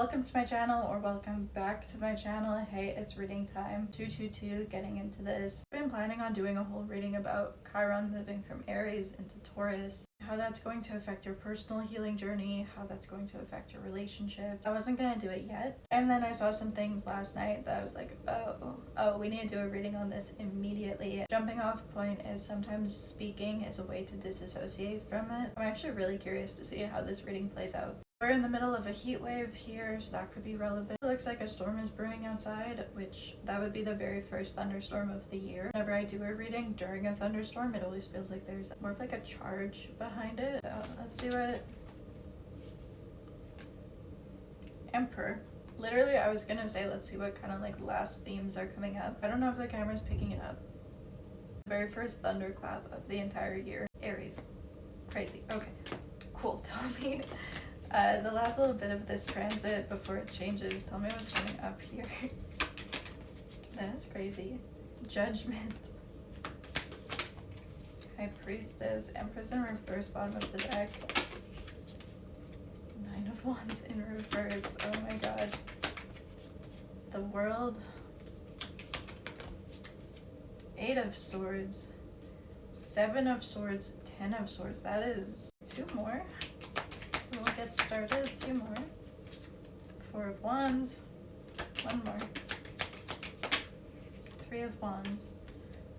Welcome to my channel, or welcome back to my channel. Hey, it's reading time. 222, getting into this. I've been planning on doing a whole reading about Chiron moving from Aries into Taurus, how that's going to affect your personal healing journey, how that's going to affect your relationship. I wasn't gonna do it yet, and then I saw some things last night that I was like, oh, we need to do a reading on this immediately. Jumping off point is sometimes speaking is a way to disassociate from it. I'm actually really curious to see how this reading plays out. We're in the middle of a heat wave here, so that could be relevant. It looks like a storm is brewing outside, which that would be the very first thunderstorm of the year. Whenever I do a reading during a thunderstorm, it always feels like there's more of like a charge behind it. So let's see what... Emperor. Literally, I was gonna say let's see what kind of like last themes are coming up. I don't know if the camera's picking it up. Very first thunderclap of the entire year. Aries. Crazy. Okay. Cool. Tell me... the last little bit of this transit before it changes, tell me what's coming up here. That's crazy. Judgment. High Priestess. Empress in reverse, bottom of the deck. Nine of Wands in reverse. Oh my god. The World. Eight of Swords. Seven of Swords. 10 of Swords. That is two more. We'll get started. Two more. Four of Wands. One more. Three of Wands.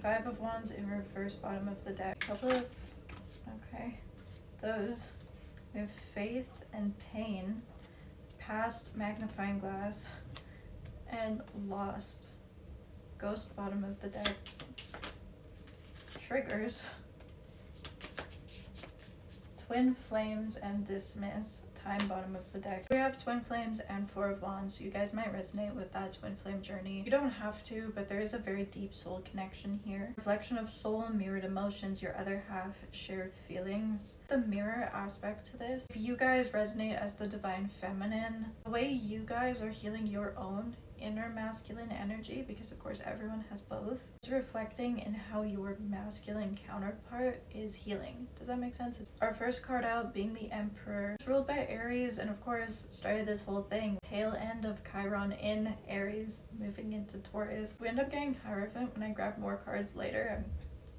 Five of Wands in reverse, bottom of the deck. Couple of... Okay. Those. We have Faith and Pain. Past, Magnifying Glass. And Lost. Ghost, bottom of the deck. Triggers. Twin Flames and Dismiss. Time, bottom of the deck. We have Twin Flames and Four of Wands, so you guys might resonate with that twin flame journey. You don't have to, but there is a very deep soul connection here. Reflection of soul, mirrored emotions, your other half, shared feelings. The mirror aspect to this, if you guys resonate as the divine feminine, the way you guys are healing your own inner masculine energy, because of course everyone has both, it's reflecting in how your masculine counterpart is healing. Does that make sense? Our first card out being the Emperor. It's ruled by Aries, and of course started this whole thing. Tail end of Chiron in Aries, moving into Taurus. We end up getting Hierophant when I grab more cards later, and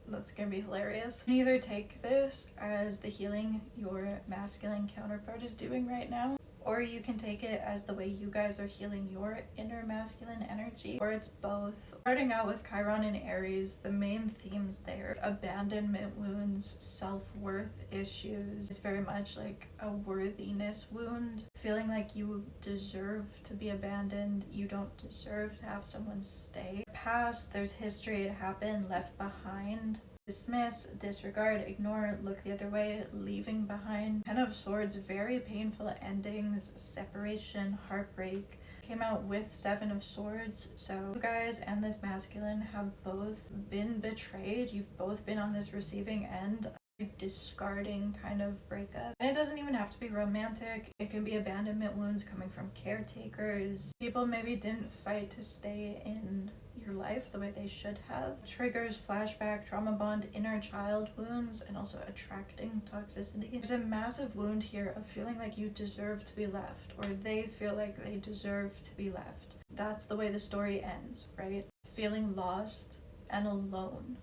that's gonna be hilarious. You can either take this as the healing your masculine counterpart is doing right now, or you can take it as the way you guys are healing your inner masculine energy, or it's both. Starting out with Chiron and Aries, the main themes there: abandonment wounds, self-worth issues. It's very much like a worthiness wound, feeling like you deserve to be abandoned, you don't deserve to have someone stay. Past, there's history, it happened, left behind. Dismiss, disregard, ignore, look the other way, leaving behind. Ten of Swords, very painful endings, separation, heartbreak. Came out with Seven of Swords, so you guys and this masculine have both been betrayed. You've both been on this receiving end, discarding kind of breakup. And it doesn't even have to be romantic. It can be abandonment wounds coming from caretakers. People maybe didn't fight to stay in your life the way they should have. Triggers, flashback, trauma bond, inner child wounds, and also attracting toxicity. There's a massive wound here of feeling like you deserve to be left, or they feel like they deserve to be left. That's the way the story ends, right? Feeling lost and alone.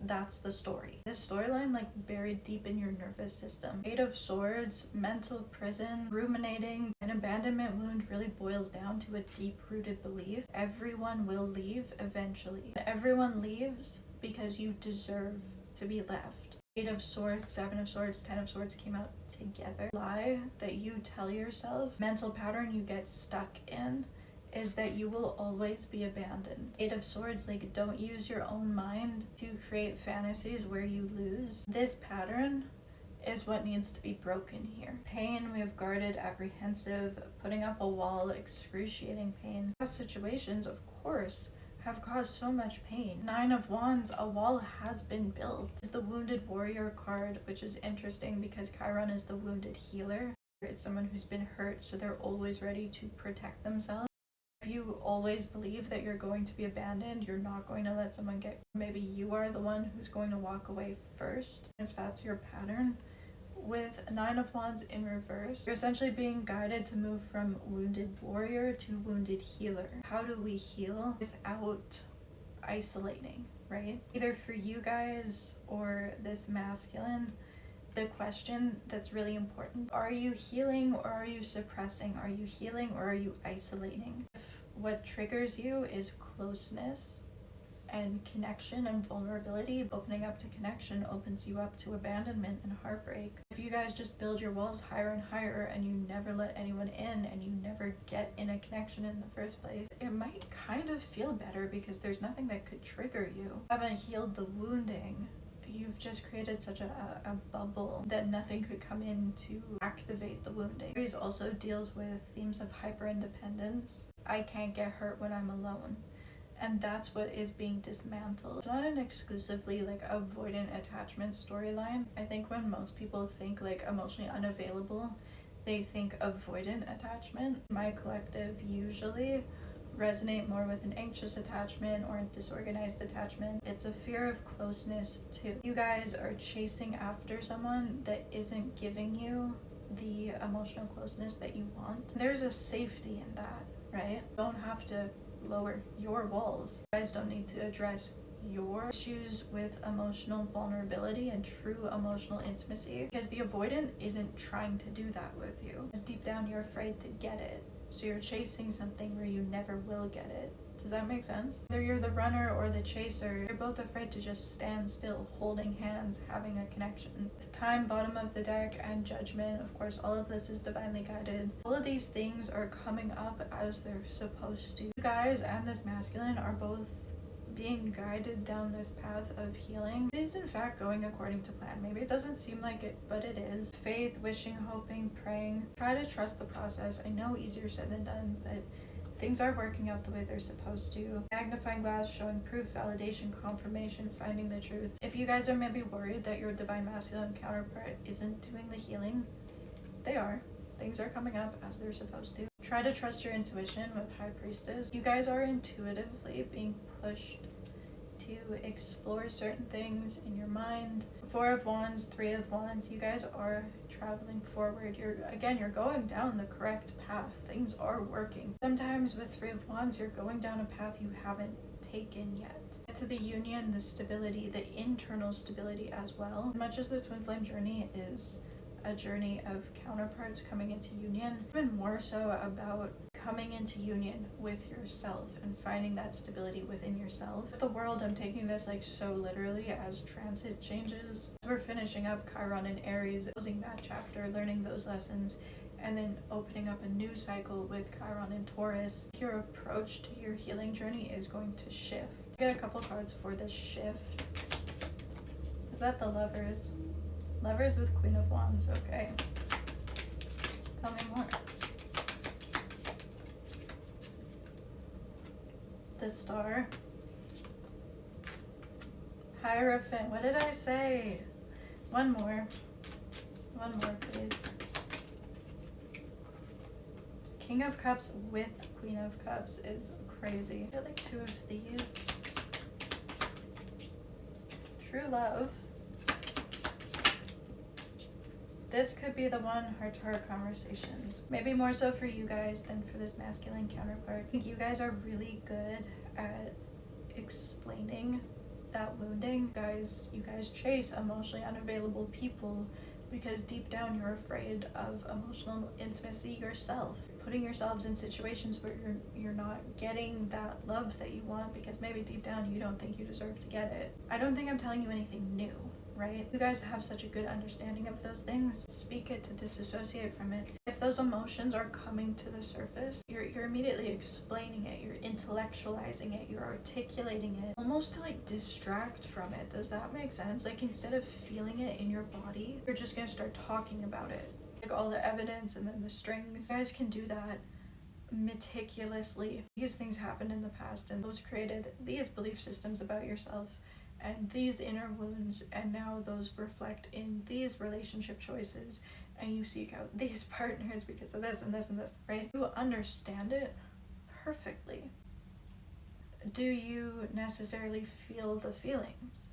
That's the story. This storyline like buried deep in your nervous system. Eight of Swords, mental prison, ruminating. An abandonment wound really boils down to a deep-rooted belief. Everyone will leave eventually. Everyone leaves because you deserve to be left. Eight of Swords, Seven of Swords, 10 of Swords came out together. Lie that you tell yourself, mental pattern you get stuck in, is that you will always be abandoned. Eight of Swords, like, don't use your own mind to create fantasies where you lose. This pattern is what needs to be broken here. Pain, we have guarded, apprehensive, putting up a wall, excruciating pain. Past situations, of course, have caused so much pain. Nine of Wands, a wall has been built. This is the Wounded Warrior card, which is interesting because Chiron is the wounded healer. It's someone who's been hurt, so they're always ready to protect themselves. If you always believe that you're going to be abandoned, you're not going to let someone get... Maybe you are the one who's going to walk away first. If that's your pattern, with Nine of Wands in reverse, you're essentially being guided to move from wounded warrior to wounded healer. How do we heal without isolating, right? Either for you guys or this masculine, the question that's really important: are you healing or are you suppressing? Are you healing or are you isolating? If what triggers you is closeness and connection and vulnerability, opening up to connection opens you up to abandonment and heartbreak. If you guys just build your walls higher and higher and you never let anyone in and you never get in a connection in the first place, it might kind of feel better because there's nothing that could trigger you. You haven't healed the wounding. You've just created such a bubble that nothing could come in to activate the wounding. Aries also deals with themes of hyper-independence. I can't get hurt when I'm alone. And that's what is being dismantled. It's not an exclusively like avoidant attachment storyline. I think when most people think like emotionally unavailable, they think avoidant attachment. My collective usually resonate more with an anxious attachment or a disorganized attachment. It's a fear of closeness too. You guys are chasing after someone that isn't giving you the emotional closeness that you want. There's a safety in that, right? You don't have to lower your walls. You guys don't need to address your issues with emotional vulnerability and true emotional intimacy, because the avoidant isn't trying to do that with you. Because deep down you're afraid to get it. So you're chasing something where you never will get it. Does that make sense? Whether you're the runner or the chaser, you're both afraid to just stand still, holding hands, having a connection. The time, bottom of the deck, and judgment. Of course, all of this is divinely guided. All of these things are coming up as they're supposed to. You guys and this masculine are both being guided down this path of healing. It is in fact going according to plan. Maybe it doesn't seem like it, but it is. Faith, wishing, hoping, praying. Try to trust the process. I know easier said than done, but things are working out the way they're supposed to. Magnifying glass, showing proof, validation, confirmation, finding the truth. If you guys are maybe worried that your divine masculine counterpart isn't doing the healing, they are. Things are coming up as they're supposed to. Try to trust your intuition with High Priestess. You guys are intuitively being pushed to explore certain things in your mind. Four of Wands, Three of Wands, you guys are traveling forward. You're going down the correct path. Things are working. Sometimes with Three of Wands, you're going down a path you haven't taken yet. To the union, the stability, the internal stability as well. As much as the twin flame journey is a journey of counterparts coming into union, even more so about coming into union with yourself and finding that stability within yourself. With the world, I'm taking this like so literally as transit changes. We're finishing up Chiron and Aries, closing that chapter, learning those lessons, and then opening up a new cycle with Chiron and Taurus. Your approach to your healing journey is going to shift. Get a couple cards for this shift. Is that the Lovers? Lovers with Queen of Wands, okay. Tell me more. The Star. Hierophant, what did I say? One more, please. King of Cups with Queen of Cups is crazy. I feel like two of these. True love. This could be the one, heart-to-heart conversations. Maybe more so for you guys than for this masculine counterpart. I think you guys are really good at explaining that wounding. You guys chase emotionally unavailable people because deep down you're afraid of emotional intimacy yourself. Putting yourselves in situations where you're not getting that love that you want because maybe deep down you don't think you deserve to get it. I don't think I'm telling you anything new, right? You guys have such a good understanding of those things. Speak it to disassociate from it. If those emotions are coming to the surface, you're immediately explaining it, you're intellectualizing it, you're articulating it, almost to like distract from it. Does that make sense? Like instead of feeling it in your body, you're just gonna start talking about it. Like all the evidence and then the strings. You guys can do that meticulously. These things happened in the past and those created these belief systems about yourself and these inner wounds, and now those reflect in these relationship choices, and you seek out these partners because of this and this and this, right? You understand it perfectly. Do you necessarily feel the feelings?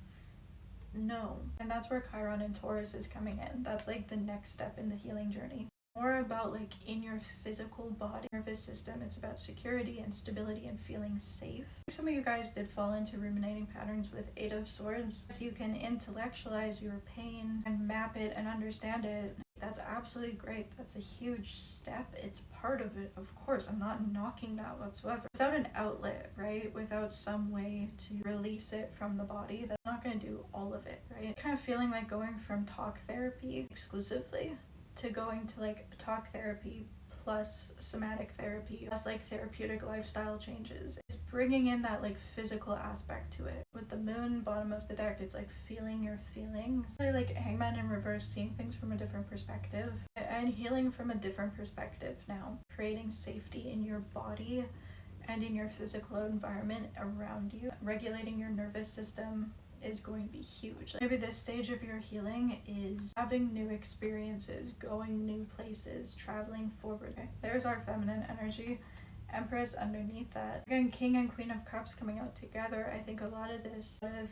know. And that's where Chiron and Taurus is coming in. That's like the next step in the healing journey. More about like in your physical body, nervous system. It's about security and stability and feeling safe. Some of you guys did fall into ruminating patterns with Eight of Swords. So you can intellectualize your pain and map it and understand it. That's absolutely great. That's a huge step. It's part of it, of course. I'm not knocking that whatsoever. Without an outlet, right? Without some way to release it from the body, that's not going to do all of it, right? Kind of feeling like going from talk therapy exclusively to going to like talk therapy plus somatic therapy plus like therapeutic lifestyle changes. It's bringing in that like physical aspect to it. With the moon, bottom of the deck, it's like feeling your feelings. It's like Hangman in reverse, seeing things from a different perspective and healing from a different perspective now. Creating safety in your body and in your physical environment around you. Regulating your nervous system is going to be huge. Maybe this stage of your healing is having new experiences, going new places, traveling forward. Okay, there's our feminine energy. Empress underneath that. Again, King and Queen of Cups coming out together. I think a lot of this of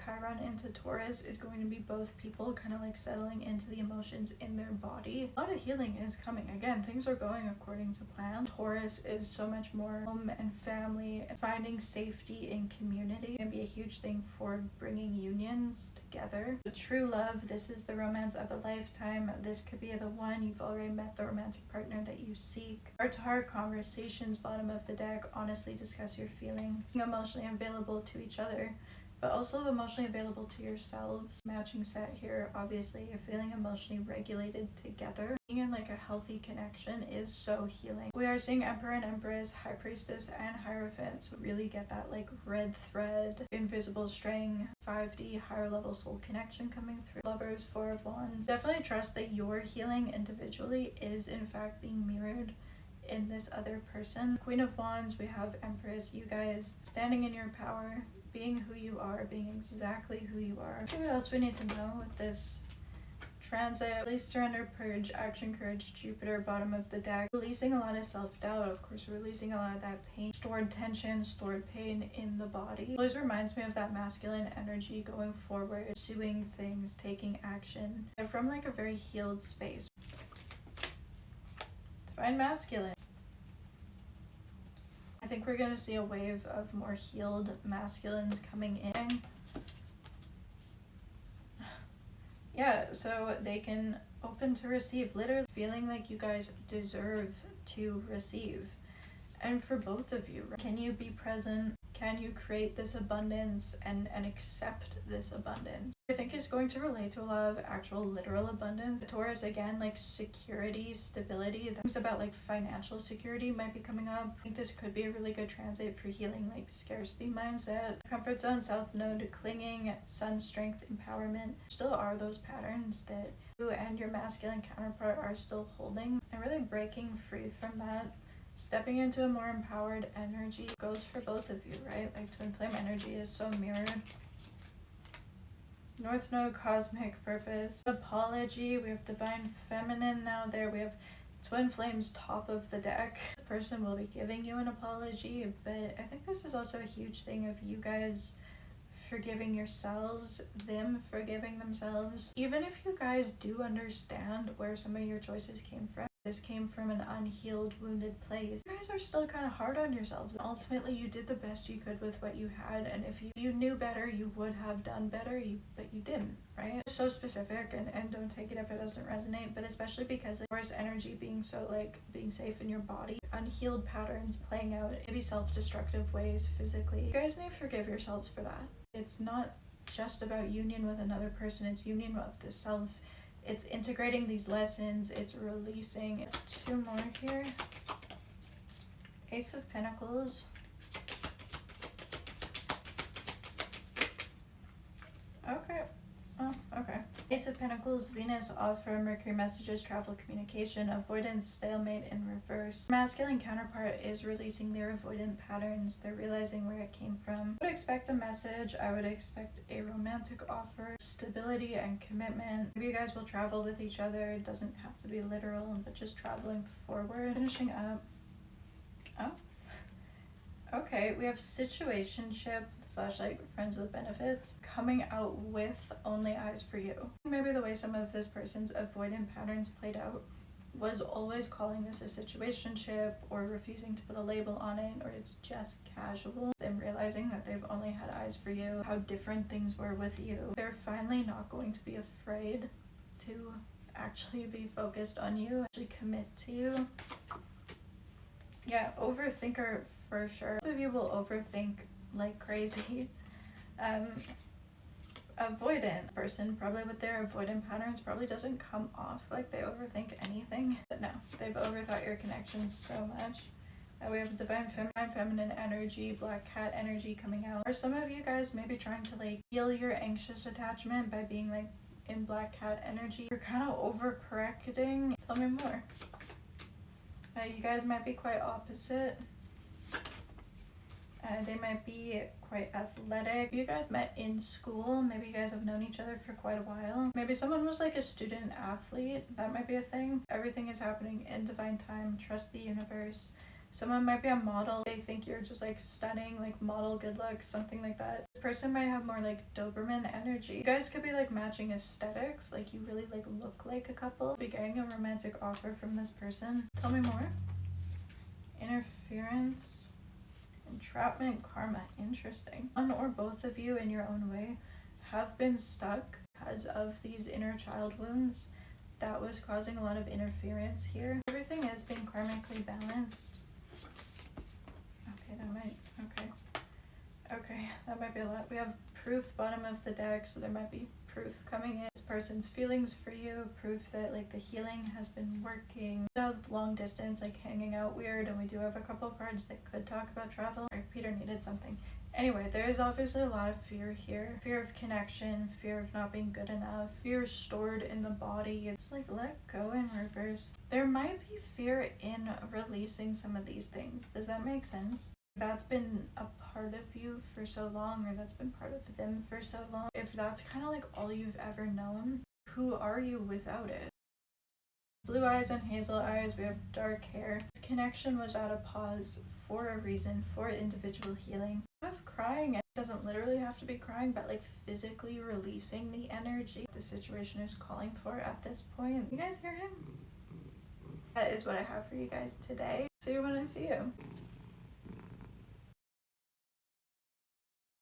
Chiron into Taurus is going to be both people kind of like settling into the emotions in their body. A lot of healing is coming. Again, things are going according to plan. Taurus is so much more home and family and finding safety in community. It can be a huge thing for bringing unions together. The true love, this is the romance of a lifetime. This could be the one. You've already met the romantic partner that you seek. Heart-to-heart conversations, bottom of the deck. Honestly discuss your feelings. Being emotionally available to each other, but also emotionally available to yourselves. Matching set here, obviously. You're feeling emotionally regulated together. Being in like a healthy connection is so healing. We are seeing Emperor and Empress, High Priestess and Hierophant, so really get that like red thread, invisible string, 5D higher level soul connection coming through. Lovers, Four of Wands. Definitely trust that your healing individually is in fact being mirrored in this other person. Queen of Wands, we have Empress. You guys standing in your power, being who you are, being exactly who you are. What else we need to know with this transit? Release, surrender, purge, action, courage, Jupiter, bottom of the deck. Releasing a lot of self-doubt, of course, releasing a lot of that pain, stored tension, stored pain in the body. It always reminds me of that masculine energy going forward, pursuing things, taking action. They're from like a very healed space. Divine masculine. I think we're going to see a wave of more healed masculines coming in. Yeah, so they can open to receive, literally feeling like you guys deserve to receive. And for both of you, can you be present? Can you create this abundance and accept this abundance? I think it's going to relate to a lot of actual literal abundance. Taurus, again, like security, stability. Things about like financial security might be coming up. I think this could be a really good transit for healing like scarcity mindset. Comfort zone, south node, clinging, sun strength, empowerment. Still are those patterns that you and your masculine counterpart are still holding. And really breaking free from that. Stepping into a more empowered energy goes for both of you, right? Like twin flame energy is so mirrored. North node, cosmic purpose. Apology, we have divine feminine now there. We have twin flames top of the deck. This person will be giving you an apology, but I think this is also a huge thing of you guys forgiving yourselves, them forgiving themselves. Even if you guys do understand where some of your choices came from, this came from an unhealed, wounded place, you guys are still kind of hard on yourselves. And ultimately, you did the best you could with what you had, and if you knew better, you would have done better, but you didn't, right? It's so specific, and don't take it if it doesn't resonate, but especially because of course energy being so like being safe in your body, unhealed patterns playing out, maybe self-destructive ways physically. You guys need to forgive yourselves for that. It's not just about union with another person, it's union with the self. It's integrating these lessons, it's releasing. It's two more here. Ace of Pentacles. Okay. Oh, okay. Ace of Pentacles, Venus, offer, Mercury, messages, travel, communication, avoidance, stalemate in reverse. Masculine counterpart is releasing their avoidant patterns. They're realizing where it came from. I would expect a message. I would expect a romantic offer, stability and commitment. Maybe you guys will travel with each other. It doesn't have to be literal, but just traveling forward. Finishing up. Oh. Okay. Okay, we have situationship / like friends with benefits coming out with only eyes for you. Maybe the way some of this person's avoidant patterns played out was always calling this a situationship or refusing to put a label on it, or it's just casual, and realizing that they've only had eyes for you, how different things were with you. They're finally not going to be afraid to actually be focused on you, actually commit to you. Yeah, overthinker for sure. Both of you will overthink like crazy. Avoidant person, probably with their avoidant patterns, probably doesn't come off like they overthink anything. But no, they've overthought your connections so much. We have divine feminine energy, black cat energy coming out. Or some of you guys may be trying to like heal your anxious attachment by being like in black cat energy. You're kind of overcorrecting. Tell me more. You guys might be quite opposite. They might be quite athletic. You guys met in school. Maybe you guys have known each other for quite a while. Maybe someone was like a student athlete. That might be a thing. Everything is happening in divine time. Trust the universe. Someone might be a model. They think you're just like stunning, like model good looks, something like that. This person might have more like Doberman energy. You guys could be like matching aesthetics. Like you really like look like a couple. Be getting a romantic offer from this person. Tell me more. Interference. Entrapment, karma, interesting. One or both of you in your own way have been stuck because of these inner child wounds that was causing a lot of interference here. Everything is being karmically balanced. Okay, that might be a lot. We have proof bottom of the deck, so there might be proof coming in. This person's feelings for you, proof that like the healing has been working. We have long distance, like hanging out weird, and we do have a couple cards that could talk about travel. Or Peter needed something. Anyway, there's obviously a lot of fear here. Fear of connection, fear of not being good enough, fear stored in the body. It's like let go in reverse. There might be fear in releasing some of these things. Does that make sense? That's been a part of you for so long, or that's been part of them for so long. If that's kind of like all you've ever known, who are you without it? Blue eyes and hazel eyes, we have dark hair. This connection was at a pause for a reason, for individual healing. You have crying. It doesn't literally have to be crying, but like physically releasing the energy the situation is calling for at this point. You guys hear him? That is what I have for you guys today. See you when I see you.